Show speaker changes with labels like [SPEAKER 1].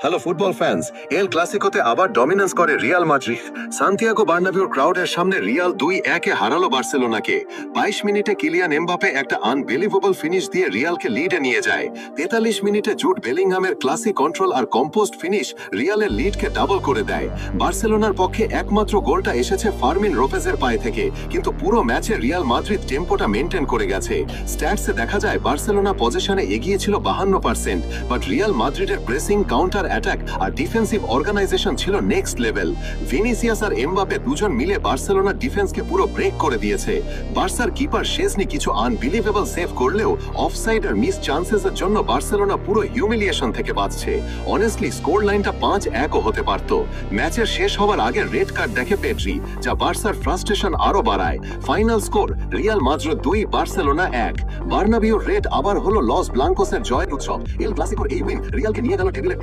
[SPEAKER 1] Hello football fans, এল ক্লাসিকোতে আবার dominance করে Real Madrid. Santiago বার্নাবিউর ক্রাউডের সামনে রিয়াল 2-1-এ হারালো বার্সেলোনাকে। 22 মিনিটে কিলিয়ান এমবাপে একটা আনবিলিভেবল ফিনিশ দিয়ে রিয়ালকে লিডে নিয়ে যায়। 43 মিনিটে জুড বেলিংহামের ক্লাসি কন্ট্রোল আর কম্পোস্ট ফিনিশ রিয়ালের লিডকে ডাবল করে দেয়। বার্সেলোনার পক্ষে একমাত্র গোলটা এসেছে ফার্মিন লোপেজের পায়ে থেকে, কিন্তু পুরো ম্যাচে রিয়াল মাদ্রিদ টেম্পোটা মেনটেন করে গেছে। স্ট্যাটসে দেখা যায় বার্সেলোনা পজিশনে এগিয়ে ছিল 52%, বাট রিয়াল মাদ্রিদের প্রেসিং, কাউন্টার অ্যাটাক আর ডিফেন্সিভ অর্গানাইজেশন ছিল নেক্সট লেভেল। ভিনিসিয়াস আর এমবাপে দুজন মিলে বার্সেলোনা ডিফেন্সকে পুরো ব্রেক করে দিয়েছে। বার্সার কিপার শেজনি কিছু আনবিলিভেবল সেভ করলেও অফসাইড আর মিস চান্সেসের জন্য বার্সেলোনা পুরো হিউমিলিয়েশন থেকে বাঁচছে। অনেস্টলি স্কোর লাইনটা 5-1 হতে পারত। ম্যাচের শেষ হওয়ার আগে রেড কার্ড দেখে পেড্রি, যা বার্সার ফ্রাস্ট্রেশন আরো বাড়ায়। Final score Real Madrid 2, Barcelona 1। বার্নাবিউর রেড আবার হলো লস ব্লাঙ্কোসের জয়ের উৎসব। এল ক্লাসিকোর এই উইন রিয়ালকে নিয়ে গেল টেবিলের